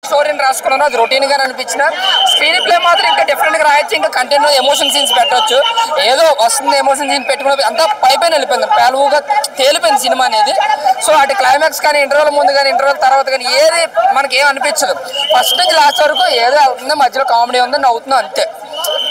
స్టోరీని రాసుకున్నాను, అది రొటీన్ గా అనిపించిన. స్క్రీన్ ప్లే మాత్రం ఇంకా డిఫరెంట్ గా రాయొచ్చు, ఇంకా కంటెంట్ ఎమోషన్ సీన్స్ పెట్టవచ్చు. ఏదో వస్తుంది ఎమోషన్ సీన్ పెట్టుకుని అంతా పైపైన వెళ్ళిపోయింది, పేలువుగా తేలిపోయింది సినిమా అనేది. సో అటు క్లైమాక్స్ కానీ, ఇంటర్వల్ ముందు కానీ, ఇంటర్వల్ తర్వాత కానీ ఏది మనకి ఏం అనిపించదు. ఫస్ట్ నుంచి లాస్ట్ వరకు ఏదో అవుతుంది, మధ్యలో కామెడీ ఉంది, నవ్వుతున్నాం అంతే.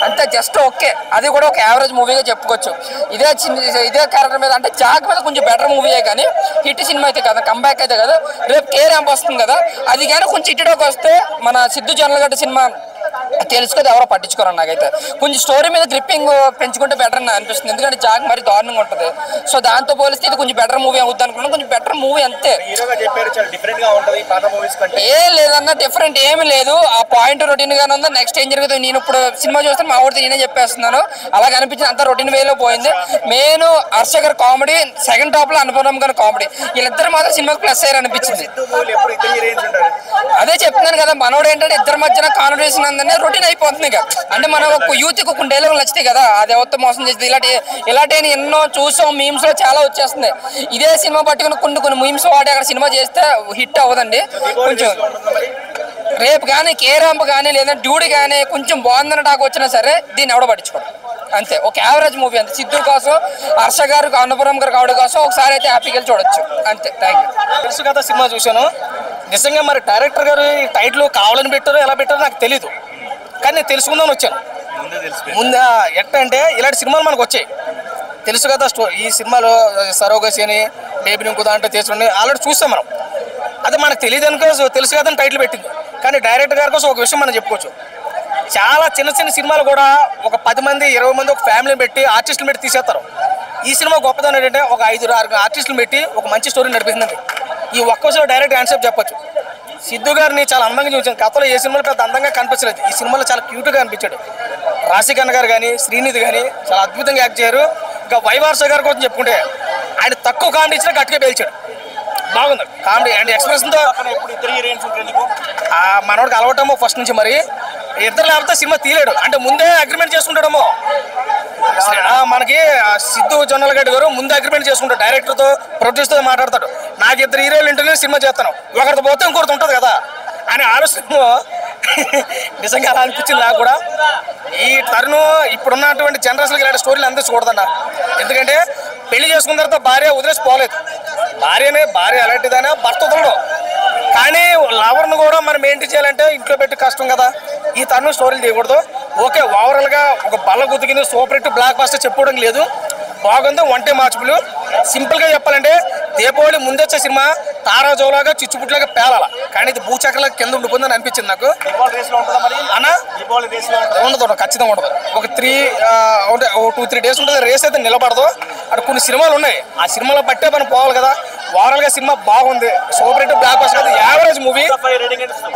అంతే, జస్ట్ ఓకే. అది కూడా ఒక యావరేజ్ మూవీగా చెప్పుకోవచ్చు. ఇదే క్యారెక్టర్ మీద అంటే జాక్ మీద కొంచెం బెటర్ మూవీయే, కానీ హిట్ సినిమా అయితే కదా, కంబ్యాక్ అయితే కదా. రేపు కే ర్యాంప్ వస్తుంది కదా, అది కానీ కొంచెం హిట్లోకి వస్తే మన సిద్ధు జొన్నలగడ్డ సినిమా తెలుసుకోదు, ఎవరో పట్టించుకోరు. నాకైతే కొంచెం స్టోరీ మీద గ్రిప్పింగ్ పెంచుకుంటే బెటర్ అని అనిపిస్తుంది, ఎందుకంటే జాక్ మరి దారుణంగా ఉంటుంది. సో దాంతో పోలిస్తే ఇది కొంచెం బెటర్ మూవీ అవుతుంది అనుకున్నాను, కొంచెం బెటర్ మూవీ అంతే. ఏం లేదన్నా, డిఫరెంట్ ఏమి లేదు. ఆ పాయింట్ రొటీన్ గానే ఉంది. నెక్స్ట్ ఏం జరుగుతుంది, నేను ఇప్పుడు సినిమా చూస్తే మా ఊరితో నేనే చెప్పేస్తున్నాను, అలాగే అనిపించింది. అంతా రొటీన్ వేలో పోయింది. మెయిన్ హర్ష గారి కామెడీ, సెకండ్ టాప్ లో అనుపూర్ణం గారి కామెడీ, వీళ్ళిద్దరు మాత్రం సినిమాకి ప్లస్ అయ్యారు అనిపించింది. అదే చెప్తున్నాను కదా, మనోడు ఏంటంటే ఇద్దరు మధ్యన కాన్వర్సేషన్ అందరినీ రొటీన్ అయిపోతుంది. అంటే మనం ఒక యూత్ కు కొన్ని డైలాగులు నచ్చితాయి కదా, అది ఎవరితో మోసం చేస్తుంది, ఇలాంటి ఎన్నో చూసాం, మీమ్స్ లో చాలా వచ్చేస్తుంది. ఇదే సినిమా పట్టుకుని కొన్ని మీమ్స్ వాడి అక్కడ సినిమా చేస్తే హిట్ అవ్వదండి. కొంచెం రేపు కానీ, కే ర్యాంప్ కానీ, లేదా డ్యూటీ కానీ కొంచెం బాగుందని టాక్ వచ్చినా సరే దీన్ని ఎవడో పట్టించుకోవడం అంతే. ఒక యావరేజ్ మూవీ అంతే. సిద్ధు కోసం, హర్ష గారు, అన్నపురం గారు కావడం కోసం ఒకసారి అయితే హ్యాపీగా చూడొచ్చు అంతే. Thank you. తెలుసు కదా సినిమా చూశాను. నిజంగా మరి డైరెక్టర్ గారు ఈ టైటిల్ కావాలని పెట్టారో ఎలా పెట్టారో నాకు తెలీదు, కానీ నేను తెలుసుకుందామని వచ్చాను. ముందు ఎట్లా అంటే ఇలాంటి సినిమాలు మనకు వచ్చాయి, తెలుసు కదా. ఈ సినిమాలో సరోగసి అని, బేబీ ఇంకో దాంట్లో తీసుకుని ఆల్రెడీ చూస్తాం మనం. అది మనకు తెలియదు అనుకో, తెలుసు కదా అని టైటిల్ పెట్టింది. కానీ డైరెక్టర్ గారి కోసం ఒక విషయం మనం చెప్పుకోవచ్చు, చాలా చిన్న చిన్న సినిమాలు కూడా ఒక 10 మంది 20 మంది ఒక ఫ్యామిలీని పెట్టి ఆర్టిస్టులు పెట్టి తీసేస్తారు. ఈ సినిమా గొప్పతనం ఏంటంటే ఒక 5-6 ఆర్టిస్టులు పెట్టి ఒక మంచి స్టోరీ నడిపిస్తుందండి. ఈ ఒక్క విషయంలో డైరెక్ట్ ఆన్సర్ చెప్పొచ్చు. సిద్ధు గారిని చాలా అందంగా చూసాను, గతంలో ఏ సినిమాలో పెద్ద అందంగా కనిపించలేదు, ఈ సినిమాలో చాలా క్యూట్గా అనిపించాడు. రాశికన్న గారు కానీ, శ్రీనిధి కానీ చాలా అద్భుతంగా యాక్ట్ చేయరు. ఇంకా వైవార్ష గారి కోసం చెప్పుకుంటే ఆయన తక్కువ కామెడీ ఇచ్చినా గట్టిగా పేల్చాడు, బాగుంది కామెడీ అండ్ ఎక్స్ప్రెషన్తో. మనోడికి అలవటమో ఫస్ట్ నుంచి, మరి ఇద్దరు లేకపోతే సినిమా తీయలేడు, అంటే ముందే అగ్రిమెంట్ చేసుకుంటాడేమో. మనకి సిద్ధు జొన్నలగడ్డ గారు ముందే అగ్రిమెంట్ చేసుకుంటాడు, డైరెక్టర్తో ప్రొడ్యూసర్తో మాట్లాడతాడు. నాకు 2 హీరోలు ఇంటర్వ్యూ సినిమా చేస్తాను, ఒకరితో పోతే ఇంకోటి ఉంటుంది కదా అని ఆలోచన. నిజంగా అలా అనిపించింది నాకు కూడా. ఈ తరుణం ఇప్పుడున్నటువంటి జనరేషన్కి ఇలాంటి స్టోరీలు అందించకూడదన్న. ఎందుకంటే పెళ్లి చేసుకున్న తర్వాత భార్య వదిలేసి పోలేదు, భార్య అలాంటిదైనా భర్త వదలడు. కానీ లవర్ను కూడా మనం ఏంటి చేయాలంటే ఇంట్లో పెట్టి కష్టం కదా. ఈ తరుణం స్టోరీలు తీయకూడదు. ఓకే, ఓవరాల్గా ఒక బల్ల గుద్దుకింది, సూపర్ హిట్ బ్లాక్ బస్టర్ చెప్పుకోవడం లేదు, బాగుంది. One time watchable. సింపుల్గా చెప్పాలంటే దీపావళి ముందొచ్చే సినిమా తారాజోలాగా చిచ్చుపుట్లాగా పేలాల, కానీ ఇది భూచక్రలా కింద ఉండిపోయిందని అనిపించింది నాకు. అన్న ఉండదు, ఖచ్చితంగా ఉండదు. ఒక 2-3 డేస్ ఉంటుంది, రేస్ అయితే నిలబడదు. అక్కడ కొన్ని సినిమాలు ఉన్నాయి, ఆ సినిమాలో బట్టే మనం పోవాలి కదా. ఓవరాల్గా సినిమా బాగుంది, సూపర్ హిట్ బ్లాక్ బస్టర్ కదా, యావరేజ్ మూవీ.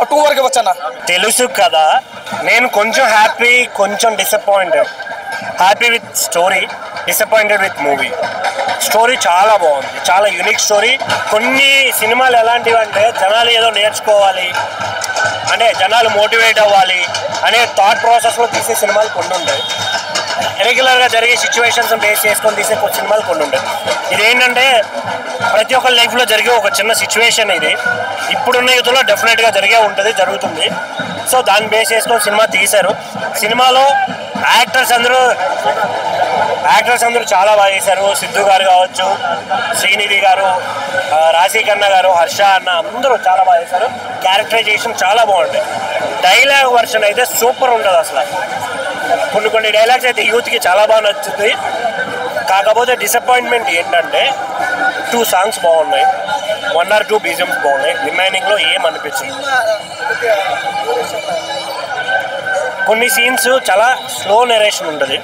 2 వరకు వచ్చాను. తెలుసు కదా, నేను కొంచెం హ్యాపీ, కొంచెం disappointed. Happy with story, disappointed with movie. Story చాలా బాగుంది, చాలా యూనిక్ స్టోరీ. కొన్ని సినిమాలు ఎలాంటివి అంటే జనాలు ఏదో నేర్చుకోవాలి, అంటే జనాలు మోటివేట్ అవ్వాలి అనే థాట్ ప్రాసెస్లో తీసే సినిమాలు కొన్ని ఉంటాయి. రెగ్యులర్గా జరిగే సిచ్యువేషన్స్ బేస్ చేసుకొని తీసే కొన్ని సినిమాలు కొన్ని ఉంటాయి. ఇదేంటంటే ప్రతి ఒక్కరి లైఫ్లో జరిగే ఒక చిన్న సిచ్యువేషన్ ఇది. ఇప్పుడున్న యూత్లో డెఫినెట్గా జరుగుతుంది. సో దాన్ని బేస్ చేసుకొని సినిమా తీశారు. సినిమాలో యాక్టర్స్ అందరూ చాలా బాగా చేశారు. సిద్ధు గారు కావచ్చు, శ్రీనిధి గారు, రాశికన్న గారు, హర్ష అన్న అందరూ చాలా బాగా చేశారు. క్యారెక్టరైజేషన్ చాలా బాగుంటాయి. డైలాగ్ వర్షన్ అయితే సూపర్ ఉంటుంది. అసలు కొన్ని డైలాగ్స్ అయితే యూత్కి చాలా బాగా నచ్చుతుంది. కాకపోతే డిసప్పాయింట్మెంట్ ఏంటంటే 2 సాంగ్స్ బాగున్నాయి, 1 or 2 బీజిఎమ్స్ బాగున్నాయి, రిమైనింగ్లో ఏం అనిపించింది. కొన్ని సీన్స్ చాలా స్లో నెరేషన్ ఉంటుంది,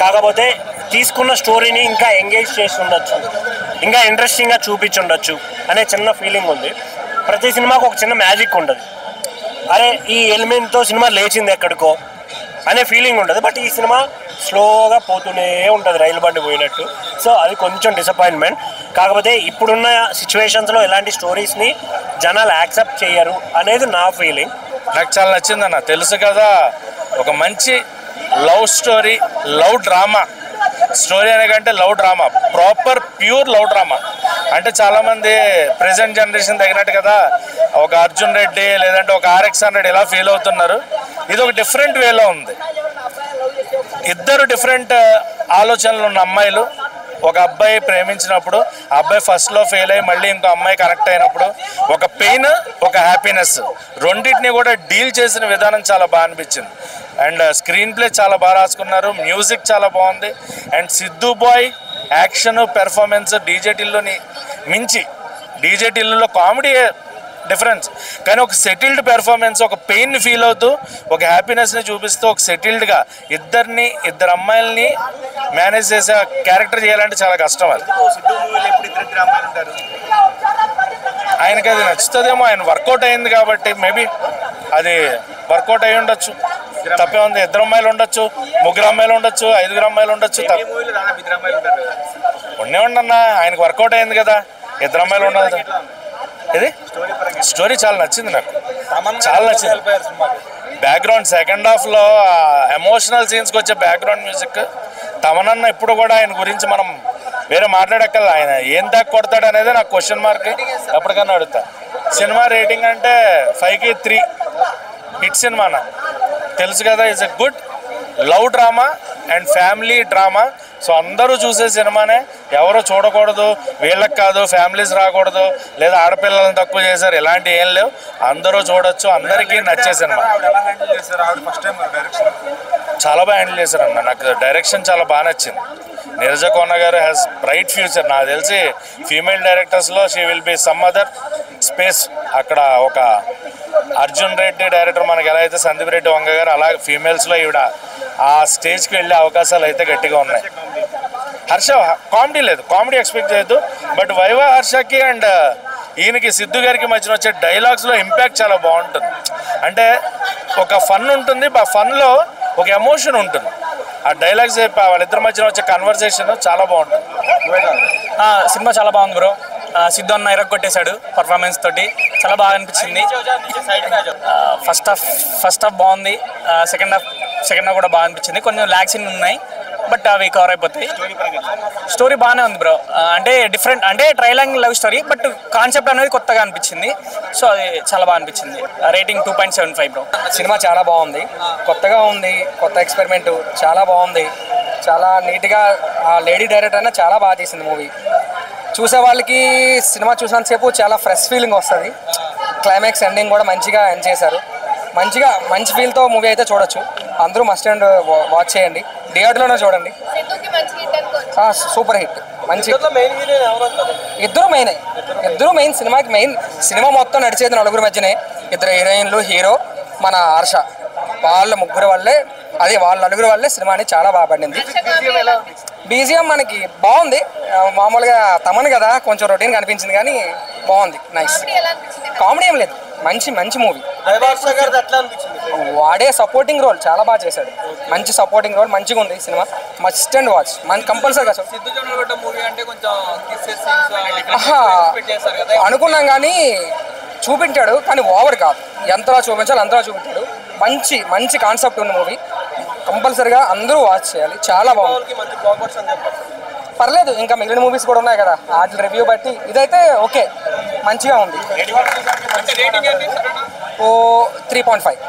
కాకపోతే తీసుకున్న స్టోరీని ఇంకా ఎంగేజ్ చేసి ఉండొచ్చు, ఇంకా ఇంట్రెస్టింగ్గా చూపించుండొచ్చు అనే చిన్న ఫీలింగ్ ఉంది. ప్రతి సినిమాకు ఒక చిన్న మ్యాజిక్ ఉంటుంది, అరే ఈ ఎలిమెంట్తో సినిమా లేచింది ఎక్కడికో అనే ఫీలింగ్ ఉంటుంది. బట్ ఈ సినిమా స్లోగా పోతూనే ఉంటుంది, రైలు బండి పోయినట్టు. సో అది కొంచెం డిసప్పాయింట్మెంట్. కాకపోతే ఇప్పుడున్న సిచ్యువేషన్స్లో ఇలాంటి స్టోరీస్ని జనాలు యాక్సెప్ట్ చేయరు అనేది నా ఫీలింగ్. నాకు చాలా నచ్చిందన్న. తెలుసు కదా, ఒక మంచి love story, love drama. Story అనే కంటే love drama, proper pure love drama. అంటే చాలామంది ప్రెసెంట్ జనరేషన్ తగినట్టు కదా ఒక అర్జున్ రెడ్డి లేదంటే ఒక RX100 ఇలా ఫీల్ అవుతున్నారు. ఇది ఒక డిఫరెంట్ వేలో ఉంది. ఇద్దరు డిఫరెంట్ ఆలోచనలు ఉన్న అమ్మాయిలు, ఒక అబ్బాయి ప్రేమించినప్పుడు ఆ అబ్బాయి ఫస్ట్లో ఫెయిల్ అయ్యి మళ్ళీ ఇంకో అమ్మాయి కనెక్ట్ అయినప్పుడు ఒక పెయిన్ ఒక హ్యాపీనెస్ రెండింటిని కూడా డీల్ చేసిన విధానం చాలా బాగా అనిపించింది. అండ్ స్క్రీన్ ప్లే చాలా బాగా రాసుకున్నారు, మ్యూజిక్ చాలా బాగుంది. And Siddhu boy action performance DJ టిల్లుని మించి, డీజే టిల్లులో కామెడీ డిఫరెన్స్, కానీ ఒక సెటిల్డ్ పెర్ఫార్మెన్స్, ఒక పెయిన్ని ఫీల్ అవుతూ ఒక హ్యాపీనెస్ని చూపిస్తూ ఒక సెటిల్డ్గా ఇద్దరు అమ్మాయిల్ని మేనేజ్ చేసే క్యారెక్టర్ చేయాలంటే చాలా కష్టం. అది ఆయనకి అది నచ్చుతుందేమో, ఆయన వర్కౌట్ అయింది కాబట్టి మేబీ అది వర్కౌట్ అయ్యి ఉండొచ్చు. తప్పే ఉంది. 2 అమ్మాయిలు ఉండొచ్చు, 3 అమ్మాయిలు ఉండొచ్చు, 5 అమ్మాయిలు ఉండొచ్చు. ఉండేవాడిని ఆయనకు వర్కౌట్ అయింది కదా, 2 అమ్మాయిలు ఉండాలి. ఇది స్టోరీ చాలా నచ్చింది నాకు, చాలా నచ్చింది. బ్యాక్గ్రౌండ్ సెకండ్ హాఫ్లో ఎమోషనల్ సీన్స్కి వచ్చే బ్యాక్గ్రౌండ్ మ్యూజిక్, తమనన్న ఇప్పుడు కూడా ఆయన గురించి మనం వేరే మాట్లాడక్కర్లేదు. ఆయన ఏం దాకా కొడతాడు అనేది నాకు క్వశ్చన్ మార్క్ ఎప్పటికన్నా అడుగుతా. సినిమా రేటింగ్ అంటే 5కి 3 హిట్ సినిమా నాకు తెలుసు కదా. It's a good love drama and family drama. So అందరూ చూసే సినిమానే, ఎవరో చూడకూడదు, వీళ్ళకి కాదు, ఫ్యామిలీస్ రాకూడదు, లేదా ఆడపిల్లలను తక్కువ చేశారు, ఇలాంటి ఏం లేవు. అందరూ చూడొచ్చు, అందరికీ నచ్చే సినిమా. చాలా బాగా హ్యాండిల్ చేశారన్న. నాకు డైరెక్షన్ చాలా బాగా నచ్చింది. నీరజ కోన గారు హ్యాస్ బ్రైట్ ఫ్యూచర్. నాకు తెలిసి ఫీమేల్ డైరెక్టర్స్లో she will be some other space. అక్కడ ఒక అర్జున్ రెడ్డి డైరెక్టర్ మనకి ఎలా అయితే సందీప్ రెడ్డి వంగ గారు, అలాగే ఫీమేల్స్లో ఈవిడ ఆ స్టేజ్కి వెళ్ళే అవకాశాలు అయితే గట్టిగా ఉన్నాయి. హర్ష కామెడీ లేదు, కామెడీ ఎక్స్పెక్ట్ చేయొద్దు. బట్ వైవా హర్షకి అండ్ ఈయనకి సిద్ధు గారికి మధ్యన వచ్చే డైలాగ్స్లో ఇంపాక్ట్ చాలా బాగుంటుంది. అంటే ఒక ఫన్ ఉంటుంది, ఆ ఫన్లో ఒక ఎమోషన్ ఉంటుంది. ఆ డైలాగ్స్ వాళ్ళిద్దరి మధ్యన వచ్చే కన్వర్సేషన్ చాలా బాగుంటుంది. సినిమా చాలా బాగుంది బ్రో. సిద్ధు అన్న ఇరగొట్టేశాడు పర్ఫార్మెన్స్ తోటి, చాలా బాగా అనిపించింది. ఫస్ట్ హాఫ్ బాగుంది, సెకండ్ హాఫ్ కూడా బాగా అనిపించింది. కొంచెం ల్యాగ్ సీన్ ఉన్నాయి, బట్ అవి కవర్ అయిపోతాయి. స్టోరీ బాగానే ఉంది బ్రో. అంటే డిఫరెంట్, అంటే ట్రైలాంగ్ లవ్ స్టోరీ, బట్ కాన్సెప్ట్ అనేది కొత్తగా అనిపించింది. సో అది చాలా బాగా అనిపించింది. Rating 2.75 bro. సినిమా చాలా బాగుంది, కొత్తగా ఉంది, కొత్త ఎక్స్పెరిమెంట్ చాలా బాగుంది. చాలా నీట్గా లేడీ డైరెక్టర్ అయినా చాలా బాగా చేసింది మూవీ. చూసే వాళ్ళకి సినిమా చూసినంతసేపు చాలా ఫ్రెష్ ఫీలింగ్ వస్తుంది. క్లైమాక్స్ ఎండింగ్ కూడా మంచిగా ఎండ్ చేశారు. మంచి ఫీల్తో మూవీ అయితే చూడొచ్చు. అందరూ మస్ట్ అండ్ వాచ్ చేయండి. థియేటర్లోనే చూడండి. Super hit. మంచి ఇద్దరు మెయిన్ సినిమాకి మెయిన్. సినిమా మొత్తం నడిచేది నలుగురు మధ్యనే. 2 హీరోయిన్లు, హీరో, మన హర్ష. వాళ్ళ నలుగురు వల్లే సినిమాని చాలా బాగా పడింది. బీజిఎం మనకి బాగుంది. మామూలుగా తమను కదా, కొంచెం రొటీన్ కనిపించింది, కానీ బాగుంది. నైస్. కామెడీ ఏం లేదు, మంచి మూవీ. వాడే సపోర్టింగ్ రోల్ చాలా బాగా చేశాడు. మంచి సపోర్టింగ్ రోల్, మంచిగా ఉంది సినిమా. మస్ట్ అండ్ వాచ్, కంపల్సరీగా అనుకున్నాం, కానీ చూపించాడు, కానీ ఓవర్ కాదు. ఎంతలా చూపించాలి అంతలా చూపించాడు. మంచి కాన్సెప్ట్ ఉన్న మూవీ. కంపల్సరీగా అందరూ వాచ్ చేయాలి. చాలా బాగుంది. పర్లేదు, ఇంకా మిగిలిన మూవీస్ కూడా ఉన్నాయి కదా, వాటి రివ్యూ బట్టి ఇదైతే ఓకే, మంచిగా ఉంది. 3.5